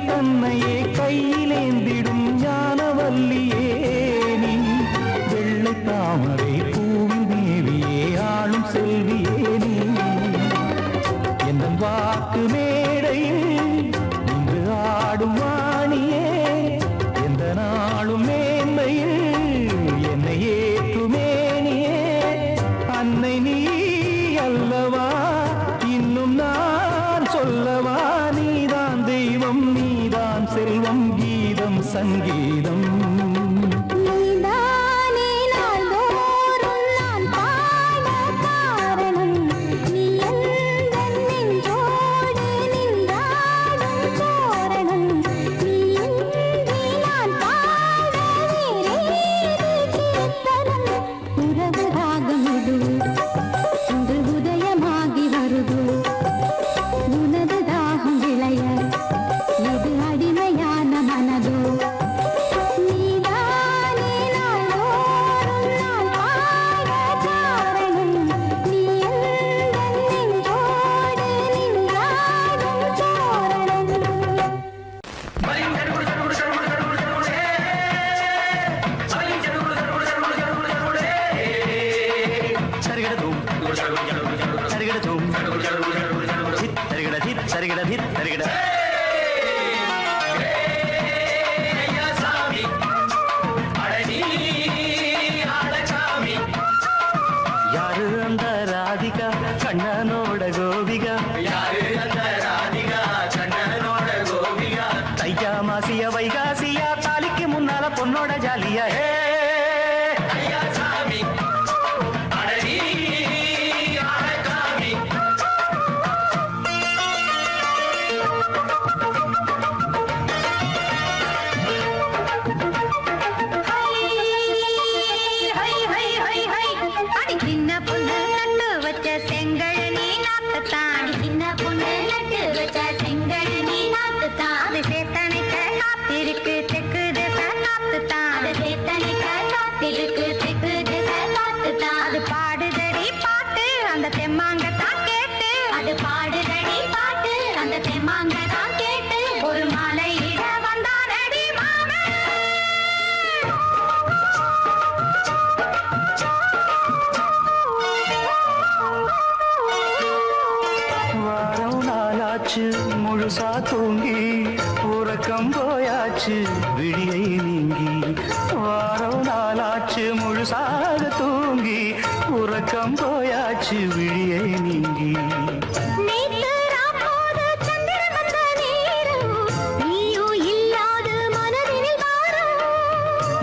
தன்னையே கையிலேந்திடும் ஞானவல்லியே நீ வெள்ளை தாமரை பூவின் தேவியே ஆளும் செல்வியே நீ எந்த வாக்கு மேடையில் இன்று ஆடும் வாணியே எந்த நாளும் மேன்மையில் என்னை ஏற்றுமேனியே அன்னை நீ அல்லவா இன்னும் நான் சொல்லவா நீதான் தெய்வம் நீதான் செல்வம் கீதம் சங்கீதம் அடிமையான மனதோ நீதான் மாசிய வைகாசியா தாலிக்கு முன்னால பொண்ணோட ஜாலியா முழுசா தூங்கி உறக்கம் போயாச்சு விழியை நீங்கி வாரம் நாளாச்சு முழுசாக தூங்கி உறக்கம் போயாச்சு விழியை நீங்கி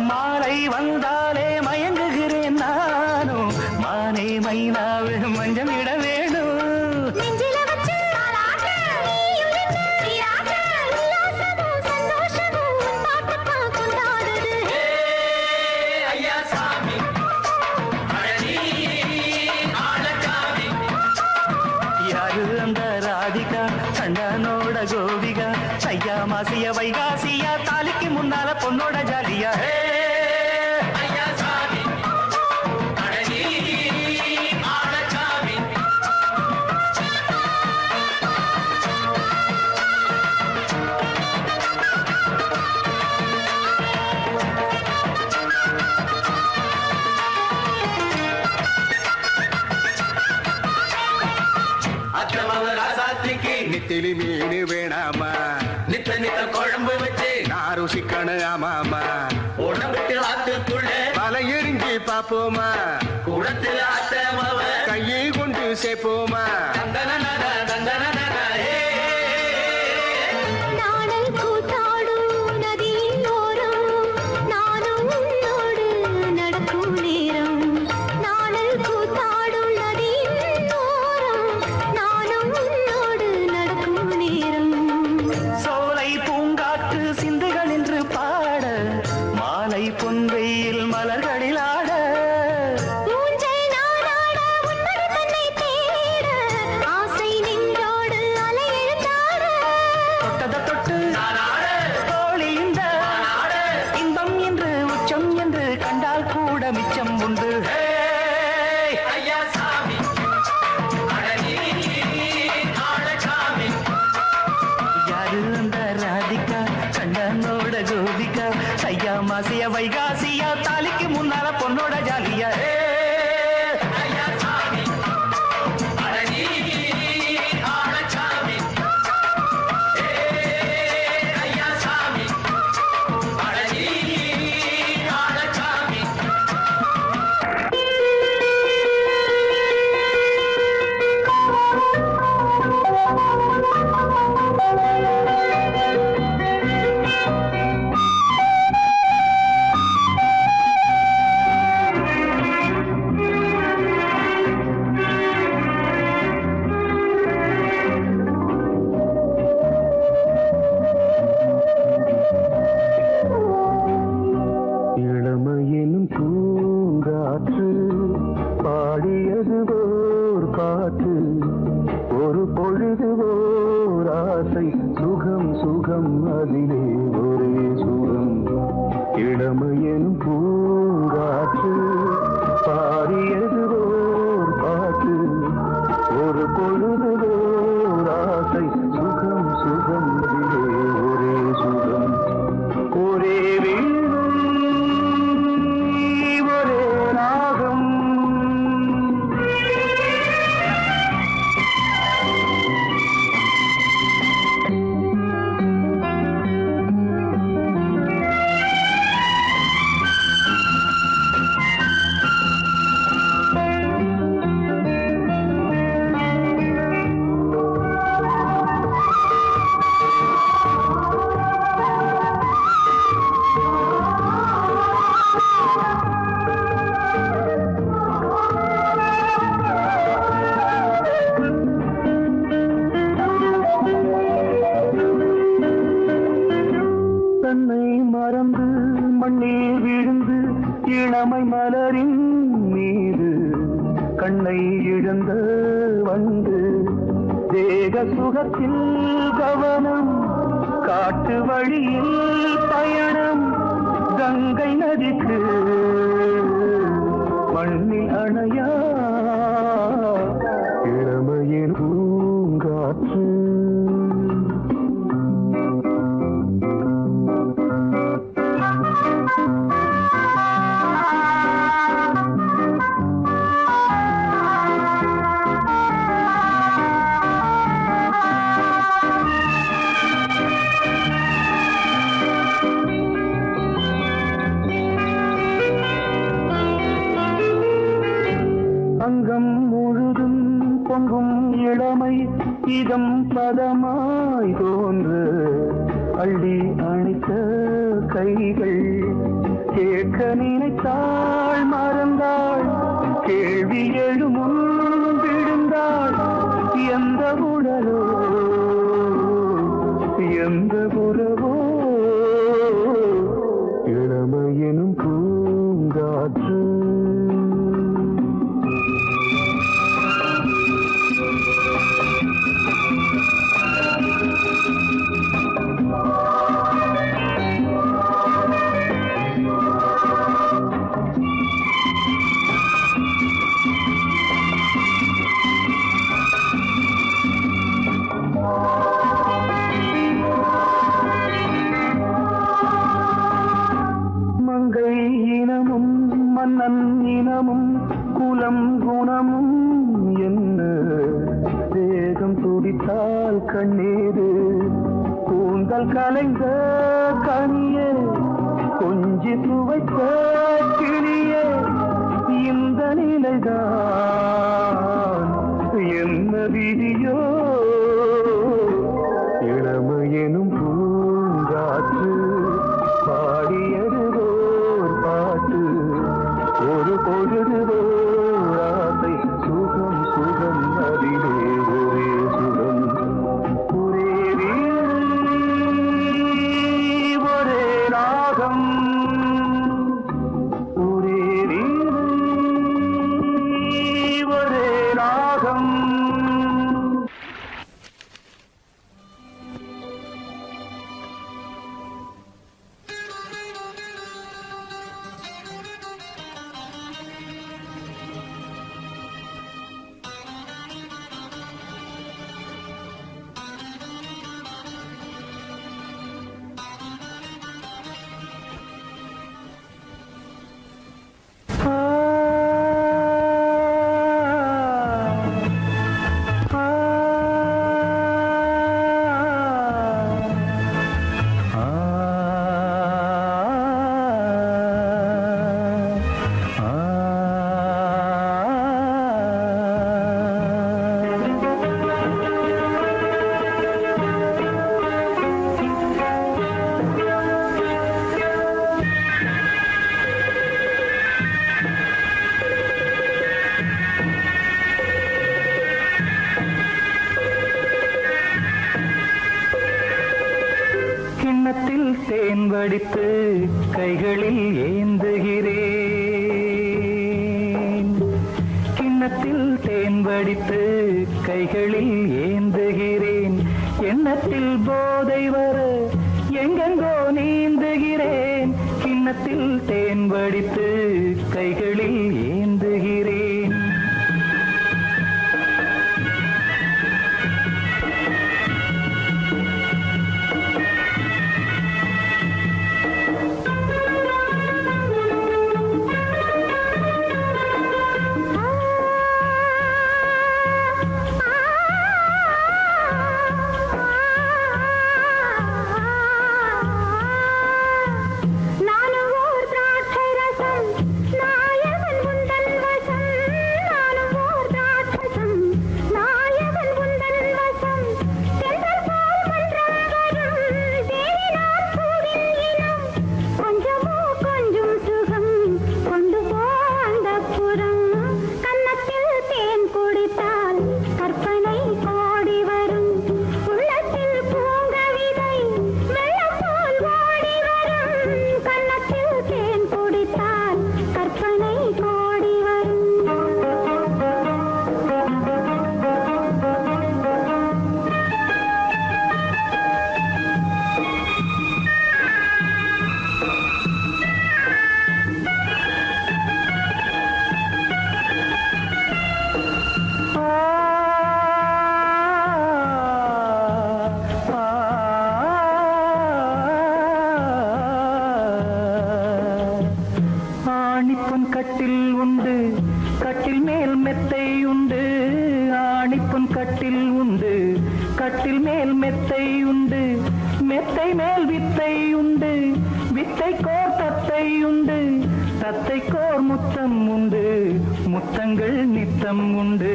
மாலை வந்தாலே மயங்குகிறேன் நானும் மானே மைனாவே மஞ்சம் இட வேணும் கண்ணனோட கோபிகா ஐயா மாசிய வைகாசியா தாலிக்கு முன்னால பொண்ணோட ஜாலியா நித்திலி மீன் வேணாமா நித்த நித்த குழம்பு வச்சு நான் ருசிக்கணும் ஆமாமா உடம்புக்கு ஆத்துக்குள்ள பல எரிஞ்சு பாப்போமா குடத்துல ஆத்தமாவ கையை கொண்டு சேர்ப்போமா பொன்வெயில் மலர்களில் ஆட தொட்டத தொட்டு தோழி இந்த இன்பம் என்று உச்சம் என்று கண்டால் கூட மிச்சம் உண்டு யாரு அந்த ராதிகா கண்ணனோட கோபிகா ஐயா மாசிய வைகாசியா தாலிக்கு முன்னால பொண்ணோட ஜாலியா இளமையினும் பூங்காற்று பாடியது ஓர் பாட்டு ஒரு பொழுது ஓர் ஆசை சுகம் சுகம் அதிலே ஒரே சுகம் இளமையினும் பூங்காற்று பாடியது ஓர் பாட்டு ஒரு பொழுது ஓர் ஆசை சுகம் சுகம் அதிலே ஒரே சுகம் ஒரே இளமை மலரின் மீது கண்ணை இழந்த வந்து தேக சுகத்தில் கவனம் காட்டு வழியில் பயணம் கங்கை நதிக்கு மண்ணில் அணையா இளமையின் பூங்காற்று அங்கம் முழுதும் பொங்கும் இளமை இதம் பதமாய் தோன்று அள்ளி அணைத்த கைகள் கேட்க நினைத்தாள் மறந்தாள் கேள்வி எழுமுன் விழுந்தாள் எந்த உடலோ எந்த உறவோ இளமையெனும் பூங்காற்று மங்கை இனமும் மன்னன் இனமும் குலம் குணமும் என்ன தேகம் துடித்தால் கண்ணீரு கூந்தல் கலைந்த கனியே கொஞ்சி துவைத்த கிளியே இந்த நிலைதான் என்ன விதியோ இளமையெனும் பூங்காற்று பாடியதுவோர் பாட்டு ஒரு பொழுதுவோர் ஆசை சுகம் சுகம் அதிலே ஒரே சுகம் ஒரே வீணை, ஒரே ராகம் ஒரே வீணை, ஒரே ராகம். கிண்ணத்தில் தேன் வடித்து கைகளில் ஏந்துகிறேன் கிண்ணத்தில் தேன் வடித்து கைகளில் ஏந்துகிறேன் எண்ணத்தில் போதை வர எங்கெங்கோ நீந்துகிறேன் கிண்ணத்தில் தேன் வடித்து கைகளில் ஏந்துகிறேன் நானும் ஓர் திராட்சை ரசம் நாயவன் உந்தன் வித்தை உண்டு, வித்தைக்கோர் தத்தை உண்டு, தத்தைக்கோர் முத்தம் உண்டு, முத்தங்கள் நித்தம் உண்டு.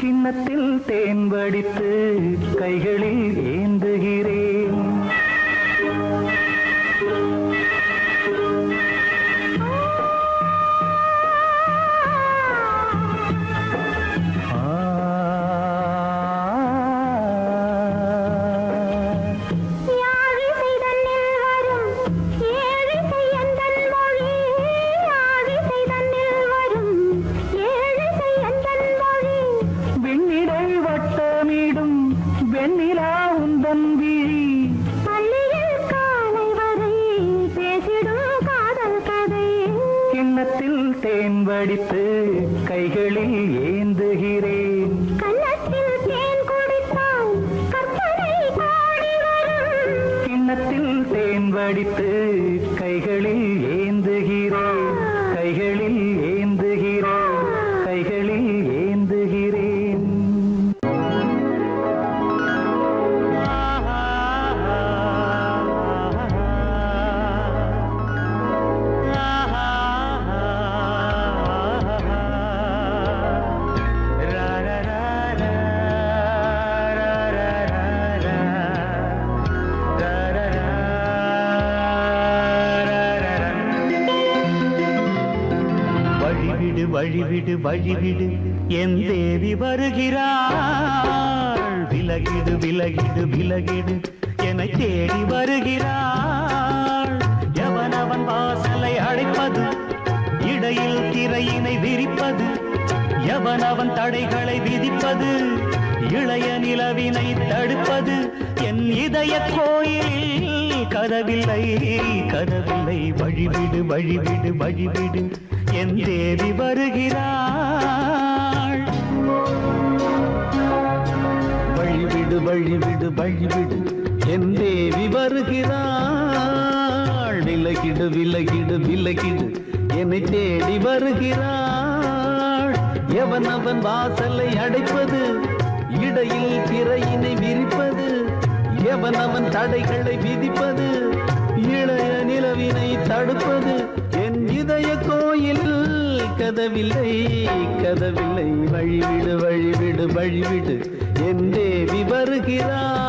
கிண்ணத்தில் தேன் வடித்து கைகளில் ஏந்துகிறேன். தேன் வடித்து கைகளில் ஏந்துகிறேன். கன்னத்தில் தேன் குடித்தால் கற்பனை பாடி வரும். கிண்ணத்தில் தேன் வடித்து கைகளில் ஏந்துகிறேன், கைகளில் ஏந்துகிறேன், கைகளில் ஏந்துகிறேன். வழிவிடு வழிவிடு என் தேவி வருகிறாள். விலகிடு விலகிடு விலகிடு என்னை தேடி வருகிறாள். எவனவன் வாசலை அடைப்பது, இடையில் திரையினை விரிப்பது, எவனவன் தடைகளை விதிப்பது, இளைய நிலவினை தடுப்பது. என் இதய கோயிலில் கதவில்லை கதவில்லை. வழிவிடு வழிவிடு வழிவிடு என் தேவி வருகிறாள். வழிவிடு வழிவிடு வழிவிடு என் தேவி வருகிறாள். விலகிடு விலகிடு விலகிடு என்னை தேடி வருகிறாள். எவனவன் வாசலை அடைப்பது, இடையில் திரையினை விரிப்பது, எவனவன் தடைகளை விதிப்பது, இளைய நிலவினை தடுப்பது. என் இதய கோயில் கதவில்லை கதவில்லை. வழிவிடு வழிவிடு வழிவிடு என் தேவி வருகிறாள்.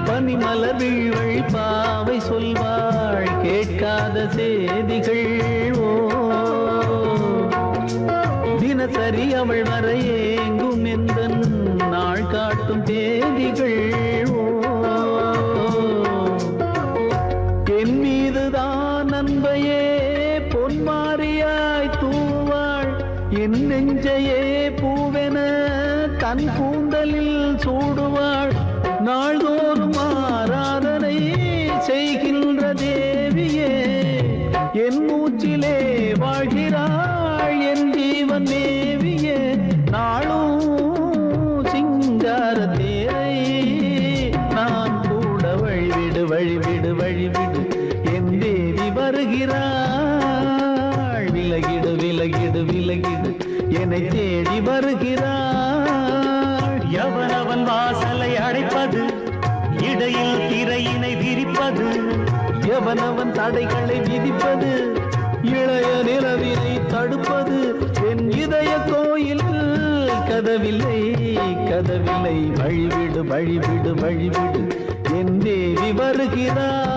பனிமலர் வீழ்வழி பாவை சொல்வாள் கேட்காத செய்திகள். ஓ தினசரி அவள் வர ஏங்கும் எந்த நாள் காட்டும் தேதிகள். ஓ என் மீதுதான் அன்பையே பொன்மாரியாய் தூவாள். என் நெஞ்சையே பூவென தன் கூந்தலில் சூடுவாள். நாள்தோறும் ஆராதனை செய்கின்ற தேவியே, என் மூச்சிலே வாழ்கிறாள் என் ஜீவன் தேவியே. நாளும் சிங்கார தேரை நான் கூட வழிவிடு வழிவிடு வழிவிடு என் தேவி வருகிறாள். விலகிடு விலகிடு விலகிடு என்னை தேடி வருகிறாள். எவனவன் வாசலை அடைப்பது, இடையில் திரையினை விரிப்பது, எவனவன் தடைகளை விதிப்பது, இளைய நிலவினை தடுப்பது. என் இதய கோயில் கதவில்லை கதவில்லை. வழிவிடு வழிவிடு வழிவிடு என் தேவி வருகிறாள்.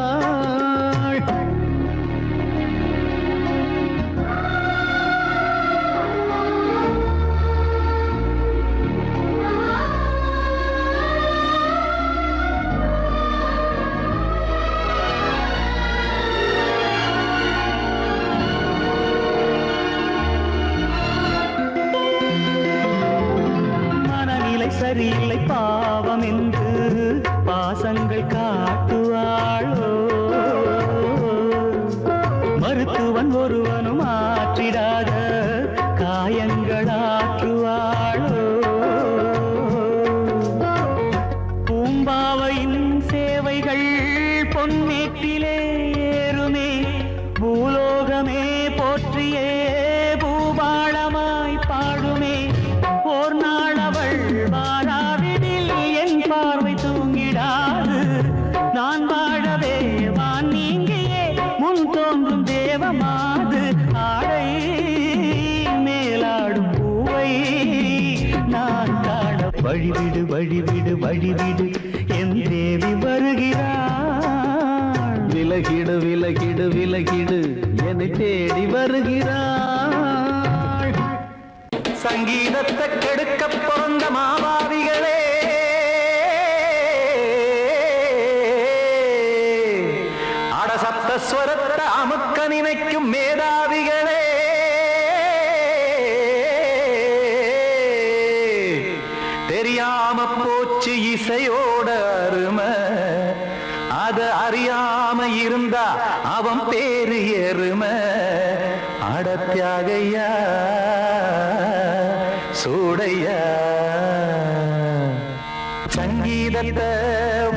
சரியில்லை பாவம் என்று பாசங்கள் காட்டுவாளோ. மருத்துவன் ஒருவனும் ஆற்றிடாத காயங்கள் பாடுமே ஓர் நாள் அவள் வாராவிடில் என் பார்வை தூங்கிடாது நான் வாழவே வான் நீங்கியே முன் தோன்றும் தேவமாது ஆடை மேலாடும் பூவை நான் காண வழிவிடு வழிவிடு வழிவிடு என் தேவி வருகிறாள் விலகிடு விலகிடு விலகிடு என்னை தேடி வருகிறாள் சங்கீதத்தை கெடுக்க பிறந்த மாபாவிகளே அடசப்தஸ்வரத்தை அமுக்க நினைக்கும் மேதாவிகளே தெரியாம போச்சு இசையோட அருமை அத அறியாம இருந்தா அவன் பேரு எருமை அடத்தியாகையா சூடையா சங்கீதத்தை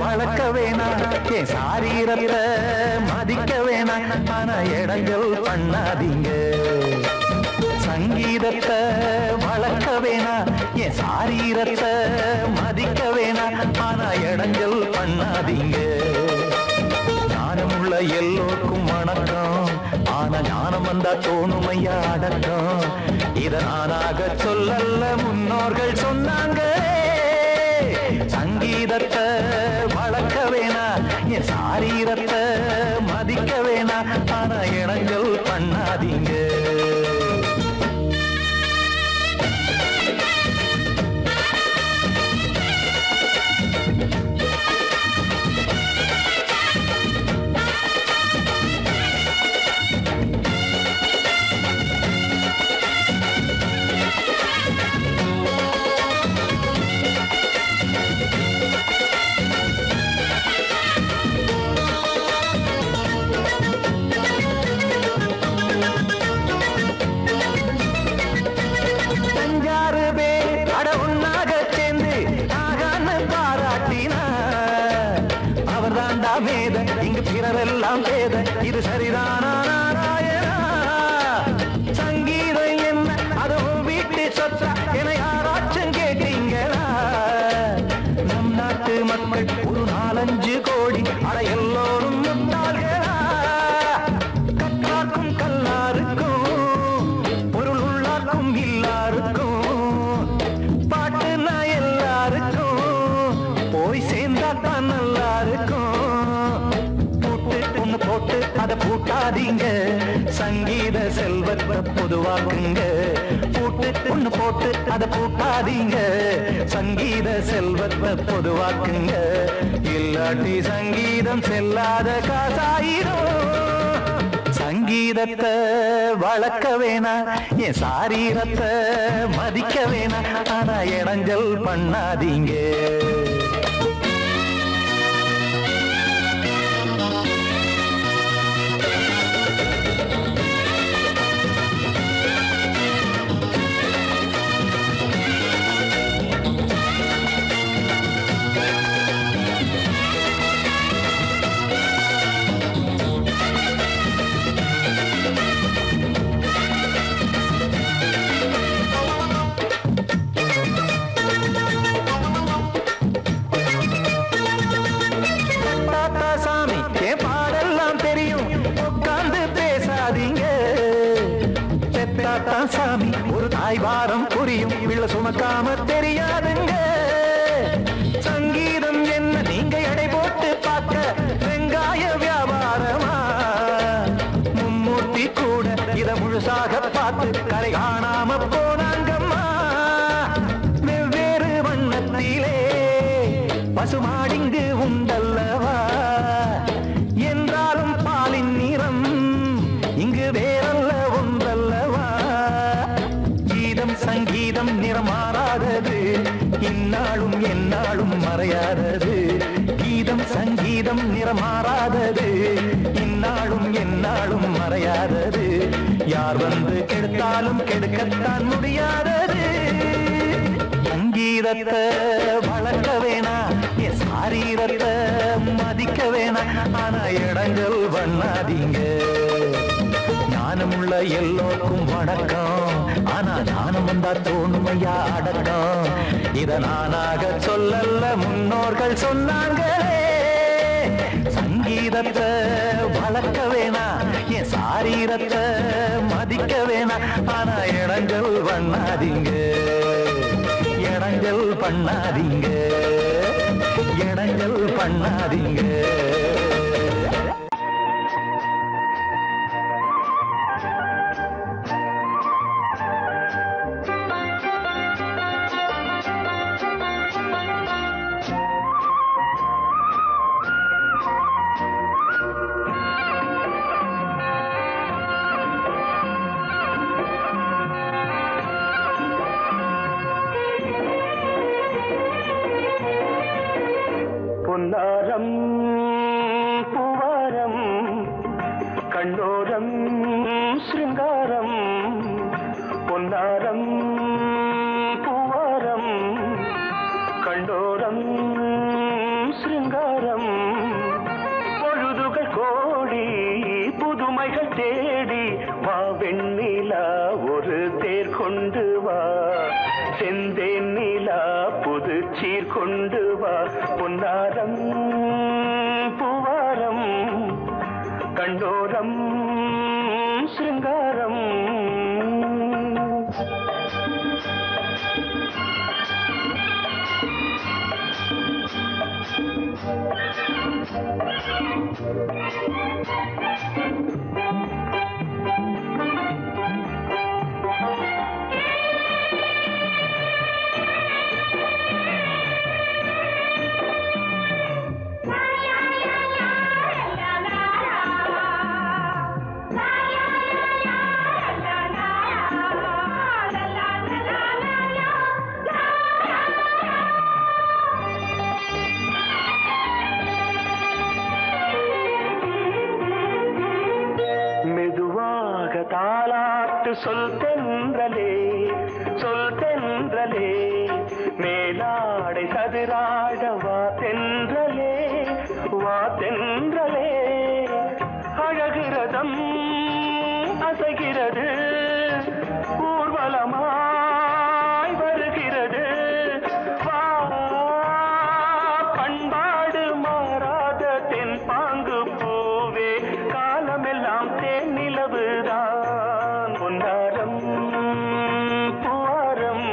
வளர்க்க வேணாம் என் சாரீரத்தை மதிக்க வேணாம் ஆனா இடங்கள் பண்ணாதீங்க சங்கீதத்தை வளர்க்க வேணாம் என் சாரீரத்தை மதிக்க வேணாம் ஆனா இடங்கள் பண்ணாதீங்க ஞானமுள்ள எல்லோருக்கும் வணக்கம் ஆனா ஞானம் வந்தா தோணுமையா அடக்கம் இத நானாக சொல்லல்ல முன்னோர்கள் சொன்னாங்க சங்கீதத்தை வளர்க்க வேணா என் சாரீரத்தை மதிக்க வேணா ஆனா இடங்கள் பண்ணாதீங்க இங்கு பிறரெல்லாம் பேத இது சரிதானா நாராயணா சங்கீதம் என்ன அதுவும் வீட்டு சொத்தா என யாராச்சும் கேட்டீங்களா நம் நாட்டு மக்கள் ஒரு 4-5 கோடி அட எல்லோரும் முட்டாள்களா கற்றார்க்கும் கல்லாருக்கும் பொருள் உள்ளார்க்கும் இல்லாருக்கும் பாட்டுனா எல்லாருக்கும் போய் சேர்ந்தா தான் நல்லா இருக்கும் போட்டு அத பூட்டாதீங்க சங்கீத செல்வத்தை பொதுவாக்குங்க பூட்டு ஒண்ணு போட்டு அத பூட்டாதீங்க சங்கீத செல்வத்தை பொதுவாக்குங்க இல்லாட்டி சங்கீதம் செல்லாத காசாயிரும் சங்கீதத்தை வளர்க்க வேணா என் சாரீரத்தை மதிக்க வேணா ஆனா இடைஞ்சல் பண்ணாதீங்க சாமி ஒரு தாய் வாரம் புரியும் பிள்ளை சுமக்காம தெரியாதுங்க சங்கீதம் என்ன நீங்க எடை போட்டு பார்க்க வெங்காய வியாபாரமா மும்மூர்த்தி கூட இத முழுசாக பார்த்து கரை காணாம போனாங்கம்மா வெவ்வேறு வண்ணத்திலே பசுமாடிங்கு உண்டல்லவா என்றாலும் பாலின் நிறம் இங்கு வேறல்ல ஒன்றல்லவா சங்கீதம் நிறமாறாதது இந்நாளும் எந்நாளும் மறையாதது கீதம் சங்கீதம் நிறமாறாதது இந்நாளும் எந்நாளும் மறையாதது யார் வந்து கெடுத்தாலும் கெடுக்கத்தான் முடியாதது சங்கீதத்தை வளர்க்க வேணா என் சாரீரத்தை மதிக்க வேணா ஆனா இடங்கள் பண்ணாதீங்க ஞானமுள்ள எல்லோருக்கும் வணக்கம் ஆனா ஞானம் வந்தா தோணுமையா அடக்கம். இத நானாக சொல்லல, முன்னோர்கள் சொன்னாங்களே. சங்கீதத்தை வளர்க்க வேணா, என் சாரீரத்தை மதிக்க வேணா. ஆனா இடைஞ்சல் பண்ணாதீங்க, இடைஞ்சல் பண்ணாதீங்க, இடைஞ்சல் பண்ணாதீங்க. பொன்னாரம் பூவாரம் கண்ணோரம் சிருங்காரம். பொன்னாரம் பூவாரம் கண்ணோரம் சிருங்காரம். பொழுதுகள் கோடி புதுமைகள் தேடி வா வெண்ணிலா ஒரு தேர் கொண்டு வா. செந்தேன் நிலா புது சீர் கொண்டு வா. பொன்னாரம் பூவாரம் கண்டோரம் சிருங்காரம். தாலாட்டு சொல் தென்றலே, சொல் தென்றலே. மேலாடை சதுராட வா தென்றலே, வா தென்றலே. அழகிறதம் அசைகிறது, ஊர்வலமாய் வருகிறது. வா பண்பாடு மாறாத தென் பாங்கு பூவே, காலமெல்லாம் தேன் நிலவுதான். பொன்னாரம் பூவாரம்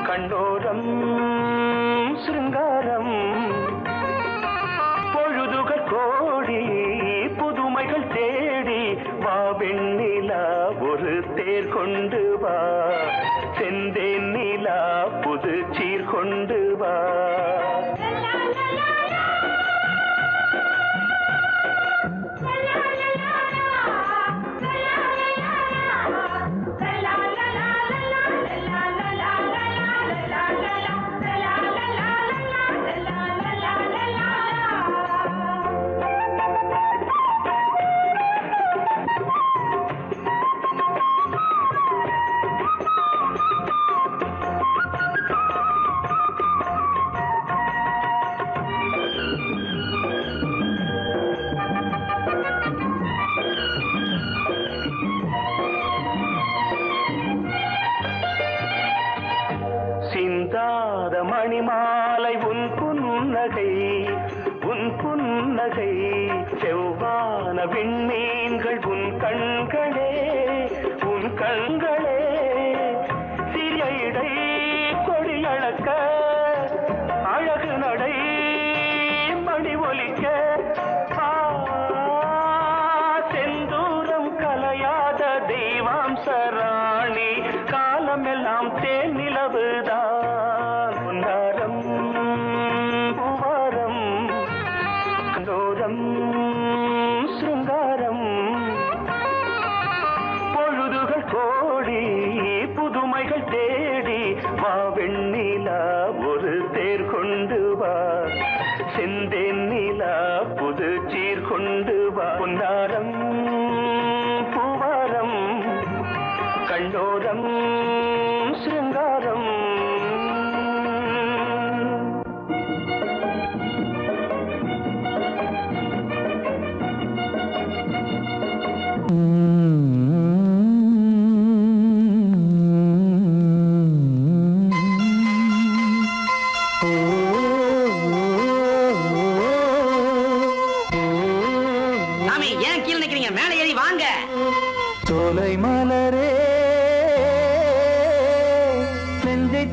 கண்டோரம் சிருங்காரம். பொழுதுகள் கோடி புதுமைகள் தேடி வா வெண்ணிலா ஒரு தேர் கொண்டு வா. செந்தேன் நிலா புது சீர் கொண்டு வா. சிந்தாத மணிமாலை உன் புன்னகை, உன் புன்னகை. செவ்வான விண்மீன்கள் உன் கண்களே, உன் கண்களே. சிறிய இடை கொடியளக்க அழகு நடை மணி ஒலிக்க. செந்தூரம் கலையாத தெய்வாம்சராணி, காலமெல்லாம் தேன் நிலவுதான். பொன்னாரம் பூவாரம் கண்டோரம் சிருங்காரம். பொழுதுகள் கோடி புதுமைகள் தேடி வா வெண்ணிலா ஒரு தேர் கொண்டு வா. செந்தேன் நிலா புது சீர் கொண்டு வா. பொன்னாரம் பூவாரம் கண்டோரம் சிருங்காரம்.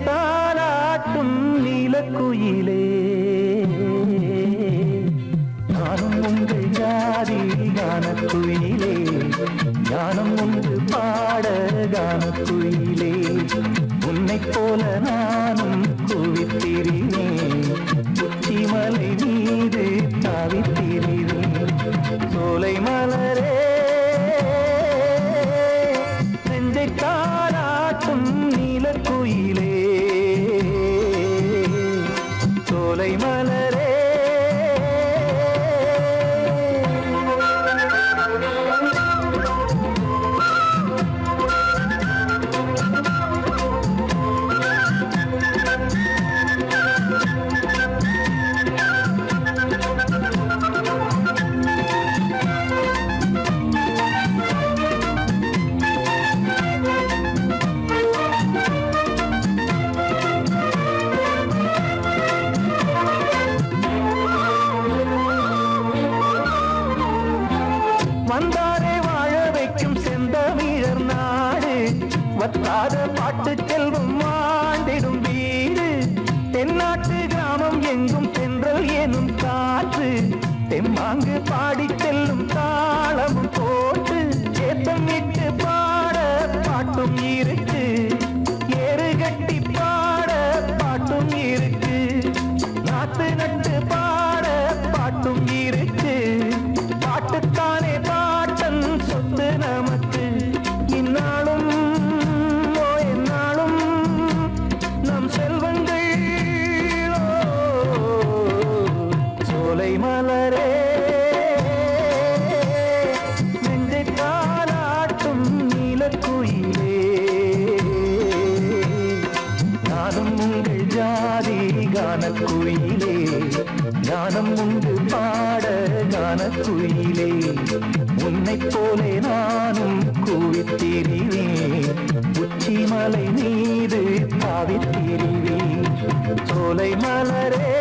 தாலாட்டும் நீலக்குயிலே நானும் உங்கள் ஜாதி கானக்குயிலே ஞானம் ஒன்று பாட கானக்குயிலே உன்னைப் போல நானும் குவித்திரினேன் உச்சிமலை மீது தாவித்திரினேன் சோலை மலரே நெஞ்சை தாலாட்டும் நீலக்குயிலே சோலை மலரே வந்தாரே வாழ வைக்கும் செந்தமிழர் நாடு வத்தாத பாட்டு செல்வம் வாழ்ந்திடும் வீடு தென்னாட்டு கிராமம் எங்கும் தென்றல் எனும் காற்று தெம்மாங்கு பாடி செல்லும் தாளமும் போட்டு ஏத்தம் இட்டு பாட பாட்டும் இருக்கு ஏறு கட்டி பாட பாட்டும் இருக்கு நாத்து நட்டு பாட பாட்டும் இருக்கு பாட்டுத்தானே பாட்டன் சொத்து நமக்கு இந்நாளும் எந்நாளும் நம் செல்வங்கள் சோலை மலரே நெஞ்சை தாலாட்டும் நீலக்குயிலே நானும் உங்கள் ஜாதி கானக்குயிலே ஞானம் உண்டு பாட கானக்குயிலே உன்னைப் போலே நானும் கூவித்திரிவேன் உச்சிமலை மீது தாவித்திரிவேன் சோலை மலரே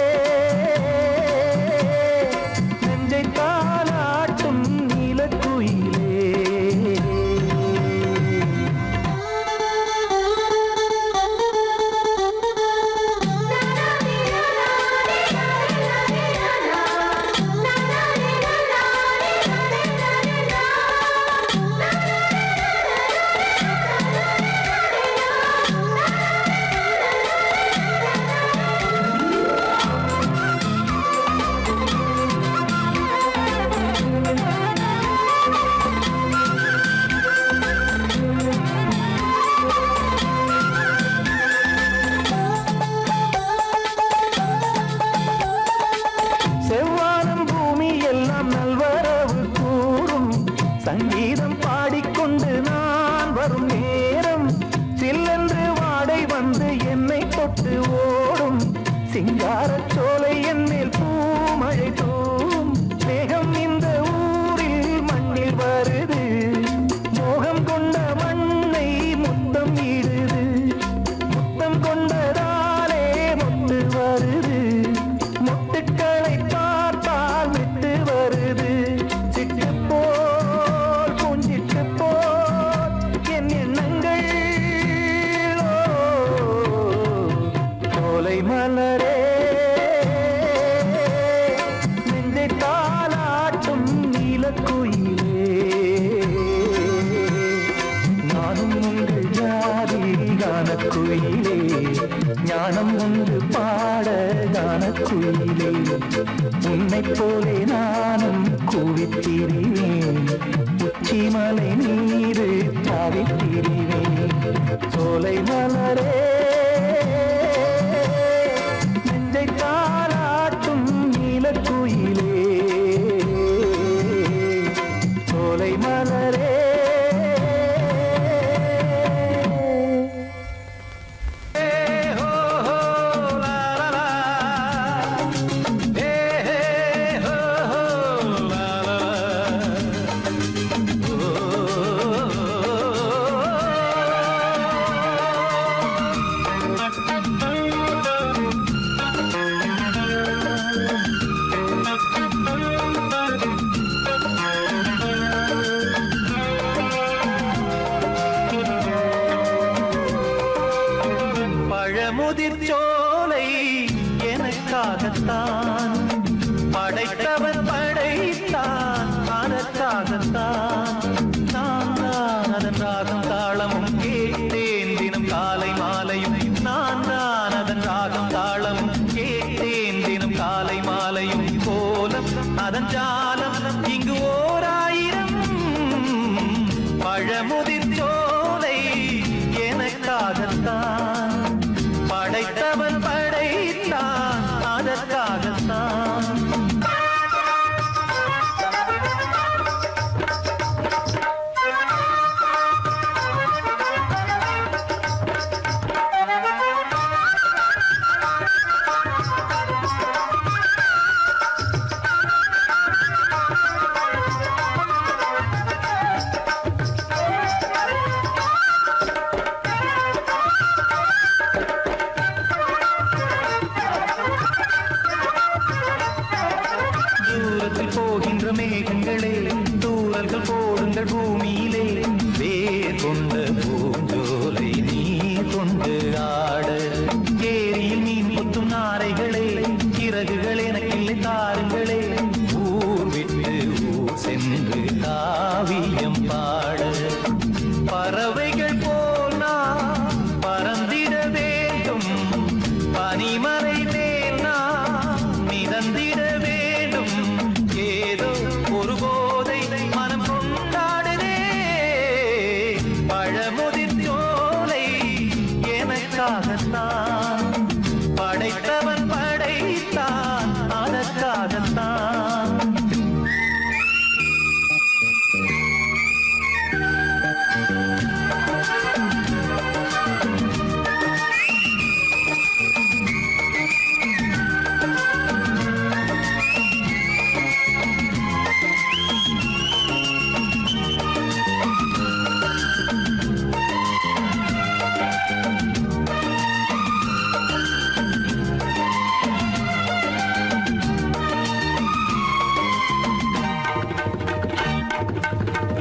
நெஞ்சை தாலாட்டும் நீலக்குயிலே செவ்வானம் பூமி எல்லாம் நல்வரவு கூறும் சங்கீதம் பாடிக்கொண்டு நான் வரும் நேரம் சில்லென்று வாடை வந்து என்னை தொட்டு ஓடும் சிங்காரச் சோலை என் மேல் பூமழை தூவும் மேகம் இந்த ஊரில் மண்ணில் வருது மோகம் கொண்ட மண்ணை முத்தம் இடுது முத்தம் கொண்டதாலே முத்து வருது முட்டுக்களை பார்த்தால் விட்டு வருது சிட்டு போல் பூஞ்சிட்டு போல் என் எண்ணங்கள் சோலை மலரே நெஞ்சை தாலாட்டும் நீலக்குயிலே நானும் உங்கள் ஜாதி கானக்குயிலே ஞானம் ஒன்று பாட கானக்குயிலே உன்னைப் போலே நானும் கூவித்திரிவேன் உச்சிமலை மீது தாவித்திரிவேன் சோலை மலரே நெஞ்சை தாலாட்டும் நீலக்குயிலே சோலை மலரே பழமுதிர் சோலை எனக்காகத்தான் படைத்தவன் படைத்தான் அதற்காகத்தான் நான் தான் அதன் ராகம் தாளமும் கேட்டேன் தினம் காலை மாலையும் நான் தான் அதன் ராகம் தாளமும் கேட்டேன் தினம் காலை மாலையும் கோலம் அதன் ஜாலம் இங்கு ஓர் ஆயிரம் பழமுதிர் சோலை எனக்காகத்தான் படைத்தவன் படைத்தான் அதற்காகத்தான் போகின்ற மேகங்களே தூரல்கள் போடுங்கள் பூமியிலே வேர் கொண்ட பூஞ்சோலை நீர் கொண்டு ஆட ஏரியில் மீன் முத்தும் நாரைகளே இறகுகள் எனக்கில்லை தாருங்களே ஊர் விட்டு ஊர் சென்று காவியம் பாட பறவைகள் போல் நான் பறந்திட வேண்டும் பனிமலை மேல் நான் மிதந்திட வேண்டும் ஏதோ ஒரு போதை மனம் கொண்டாடுதே பழமுதிர் சோலை எனக்காகத்தான் படைத்தவன் படைத்தான் அதற்காகத்தான்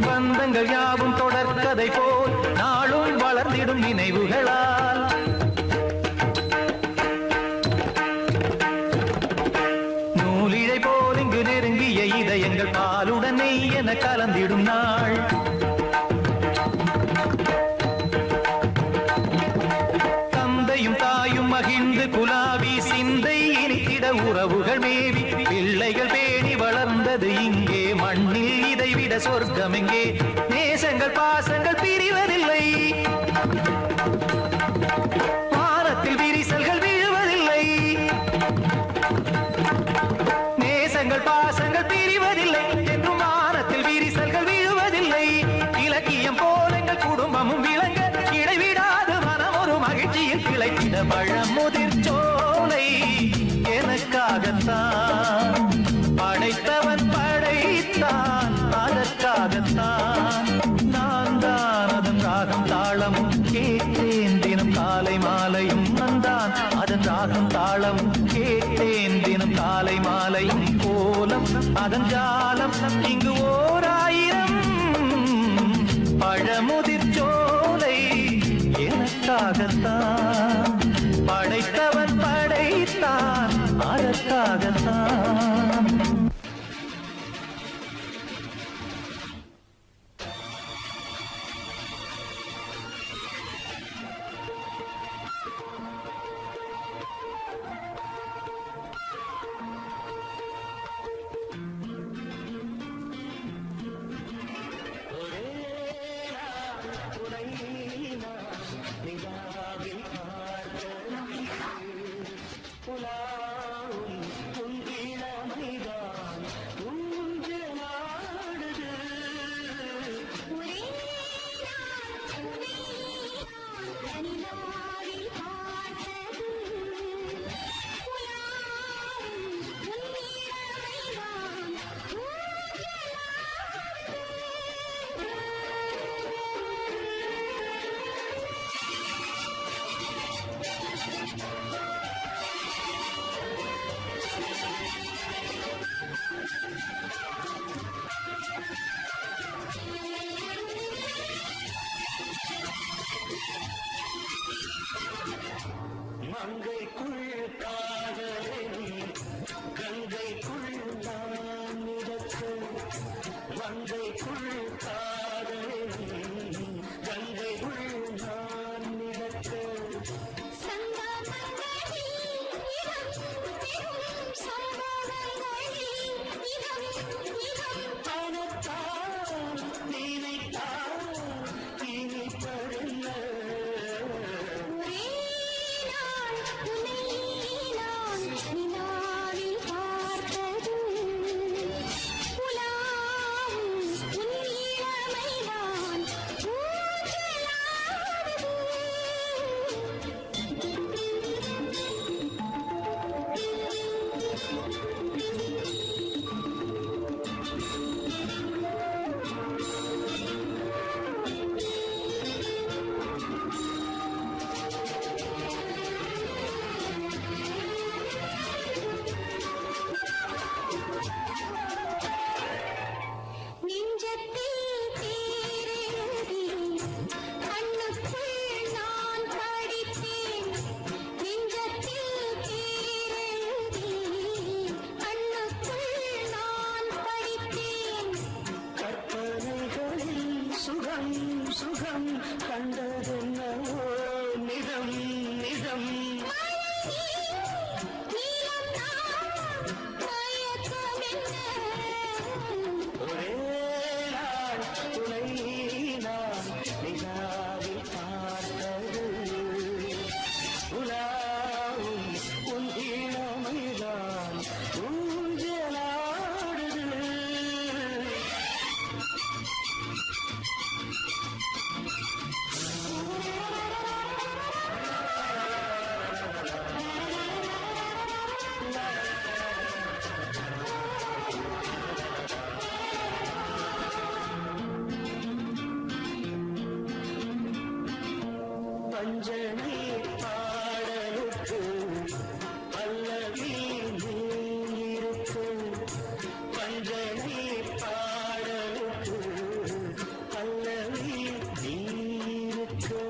பந்தங்கள் யாவும் தொடர்கதை போல் நாளும் வளர்ந்திடும் நினைவுகளால் நூலிழை போல் இங்கு நெருங்கிய இதயங்கள் பாலுடன் நெய் என கலந்திடும் நாள் தந்தையும் தாயும் மகிழ்ந்து குலாவி சிந்தை இனித்திட உறவுகள் மேவி பிள்ளைகள் பேணி வளர்ந்தது இங்கே மண்ணில் இதைவிட சொர்க்கம் எங்கே நேசங்கள் பாசங்கள் பிரிவதில்லை வானத்தில் விரிசல்கள் விழுவதில்லை நேசங்கள் பாசங்கள் பிரிவதில்லை என்றும் வானத்தில் விரிசல்கள் விழுவதில்லை இலக்கியம் போல எங்கள் குடும்பமும் விளங்க இடைவிடாது மனம் ஒரு மகிழ்ச்சியில் கிளைத்திட பழமுதிர் சோலை எனக்காகத்தான் படைத்தவன் படைத்தான் அதற்காகத்தான் நான் தான் அதன் ராகம் தாளமும் கேட்டேன் தினம் காலை மாலையும் நான் அதன் ராகம் தாளமும் கேட்டேன் தினம் காலை மாலையும் கோலம் அதன் ஜாலம் இங்கு ஓர் ஆயிரம் பழமுதிர் சோலை எனக்காகத்தான் படைத்தவன் படைத்தான் அதற்காகத்தான் மங்கைக்குள் காதலி கங்கைக்குள் நான் மிதக்க மங்கைக்குள் காதலி கங்கைக்குள் நான் மிதக்க பணத்தால் நினைத்தால் இனிப்பதில்ல சுகம் கண்டதென்னவோ நிதம் நிதம் ஒரே நாள் துணை நான் நிலாவில் பார்த்தது உலாவும் உன் இளமைதான் ஊஞ்சலாடுது பஞ்சனை பாடலுக்கு பல்லவி நீருக்கு பஞ்சனை பாடலுக்கு பல்லவி நீருக்கு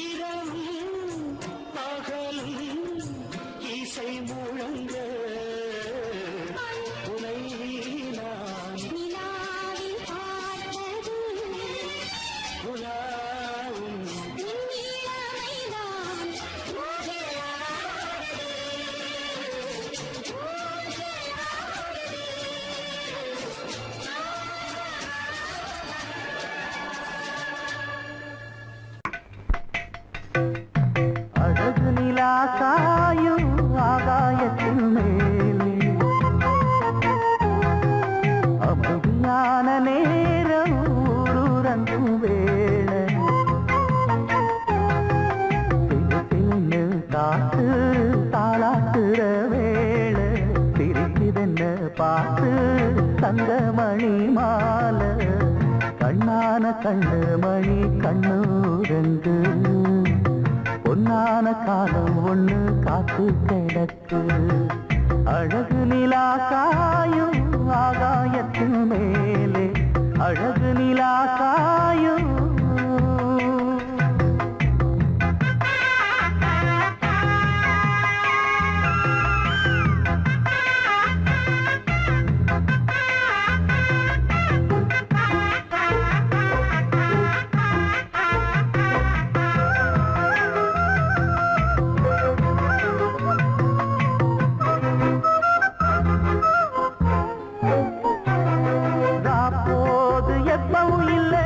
இரவும் பகலும் இசை முழங்க உனை நான் உலாவும் அழகு நிலா காயும் ஆகாயத்தின் மேலே அமைதியான நேரம் ஊரூரங்கும் வேளை சிறு காத்து தாளாட்டுற வேளை சிரிக்குதென்ன பார்த்து தங்கமணி மாலை கண்ணான கண்ணு மணி கண்ணூரங்கு பொன்னான காலம் ஒண்ணு காத்து கிடக்கு அழகு நிலா காயும் ஆகாயத்தின் மேலே அழகு நிலா காயும் போது எப்பவும் இல்லை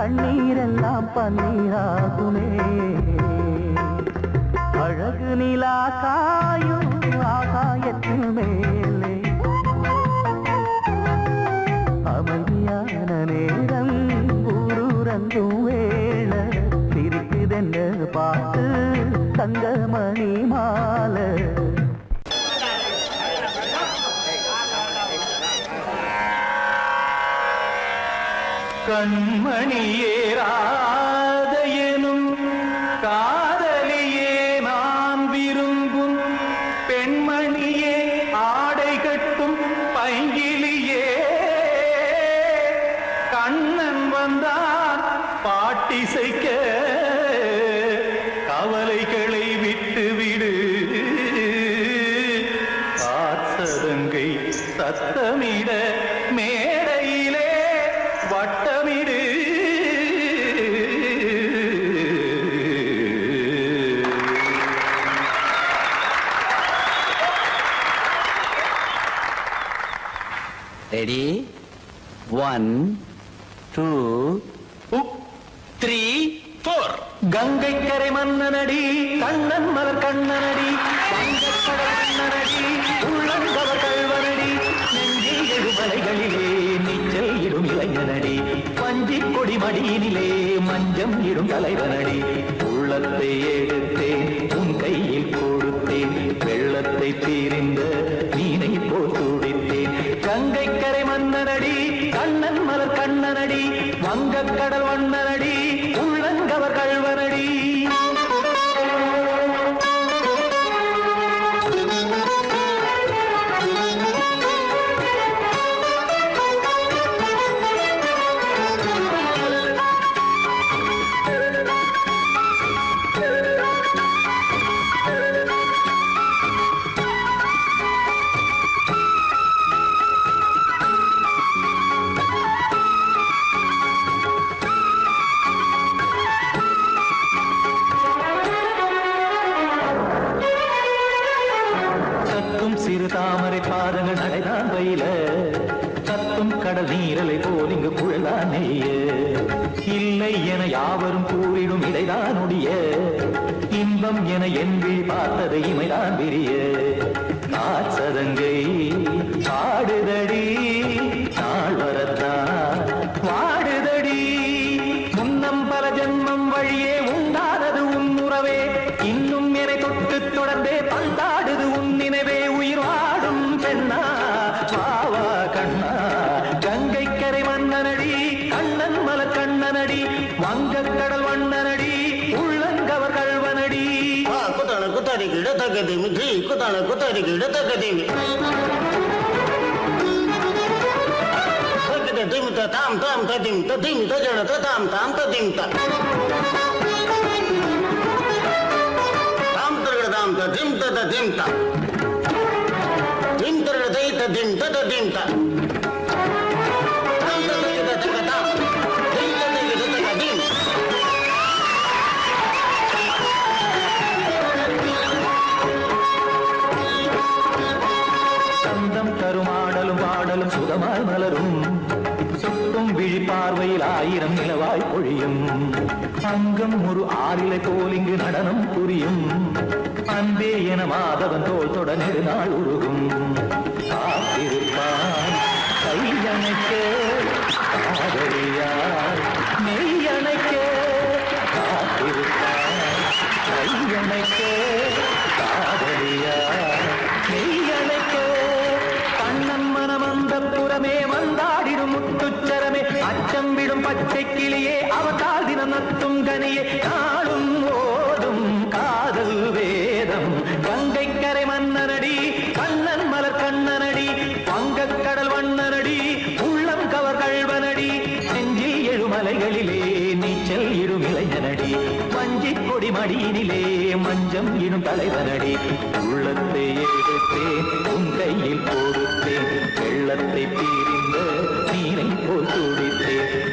கண்ணீரெல்லாம் பன்னீராகுமே அழகு நிலா காயும் ஆகாயத்தின் மேலே அமைதியான நேரம் ஊரூரங்கும் வேள சிரிக்குதென்று பார்த்து தங்கமணி மாலை கண்மணியேராத எனும் காதலியே நான் விரும்பும் பெண்மணியே ஆடை கட்டும் பைங்கிலியே கண்ணன் வந்தான் பாட்டிசைக்க கவலைகளை விட்டு விடு ஆசதங்கை சத்தமிட மேடையிலே வட்டமிடு ரெடி 1 2 3 4 கங்கை கரை மன்னனடி கண்ணன் மலர் கண்ணனடி வங்கக்கடல் கண்ணனடி உள்ளங்கவர் கல்வனடி நெஞ்சில் எழுமலைகளிலே நீச்சல் இடும் இளைஞனடி வஞ்சிக் கொடி மடியினிலே மஞ்சம் இடும் தலைவனடி உள்ளத்தை எடுத்தேன் உன் கையில் கொடுத்தேன் வெள்ளத்தை தீரிந்த மீனை போல் துடித்தேன் கங்கை கரை மன்னனடி கண்ணன் மலர் கண்ணனடி வங்கக்கடல் வண்ணனடி உள்ளங்கவர் கல்வனடி சிறு தாமரை பாதங்கள் நடைதான் வயில சத்தும் கடல் நீரலை போல் இங்கு குழலான் நெய்ய இல்லை என யாவரும் கூறிடும் இடைதான் ஒடிய இன்பம் என என் விழி பார்த்தது இமைதான் விரிய காசதங்கை பாடுதடி நாள் வரத்தான் வாடுதடி முன்னம் பல ஜென்மம் வழியே உண்டானது உன் உறவே இன்னும் என்னை தொட்டு தொடர்ந்தே பந்தாடுது உன் நினைவே உயிர் வாடும் பெண்ணா பாவா கண்ணா கங்கை கரை மன்னனடி கண்ணன் மலர் கண்ணனடி வங்கக்கடல் வண்ணனடி உள்ளங்கவர் கல்வனடி குத்தான குத்தாரிக்கு இடத்தக்கதேமி ஜி குத்தான குத்தாரிக்கு இடத்தக்கதேமி திமித்த தாம் தாம் ததிம் ததிம் தஜட தாம் தாம் ததிம் தாம் தாம் ததிம் ததிம் தாம் திம் தரட தை ததிம் ததிம் தாம் தாம் ததிம் ததிம் தாம் திம் ததிம் ததிம் சந்தம் தருமாடலும் பாடலும் சுகமாய் மலரும் சுட்டும் விழி பார்வையில் ஆயிரம் நிலவாய் பொழியும் அங்கம் ஒரு ஆறிலை போல் இங்கு நடனம் புரியும் அன்பே என மாதவன் தோல் தொட நெடுநாள் உருகும் காத்திருப்பான் கையணைக்க காதலியார் மெய்யணைக்க காத்திருப்பான் கையணைக்க காதலியார் மெய்யணைக்க கண்ணன் மனமந்த புறமே வந்தாடிடும் முத்துச்சரமே அச்சம் விடும் பச்சை கிளியே அவதால் தினம் நத்தும் கனியே நாளும் ஓடும் காதல் வேதம் கங்கை கரை மன்னனடி கண்ணன் மலர் கண்ணனடி வங்கக்கடல் வண்ணனடி உள்ளம் கவர் கல்வனடி நெஞ்சில் எழுமலைகளிலே நீச்சல் இடும் இளைஞனடி வஞ்சிக் கொடி மடியினிலே மஞ்சம் இடும் தலைவனடி உள்ளத்தை எடுத்தேன் உன் கையில் கொடுத்தேன் வெள்ளத்தை தீரிந்த நீரை போல் துடித்தேன்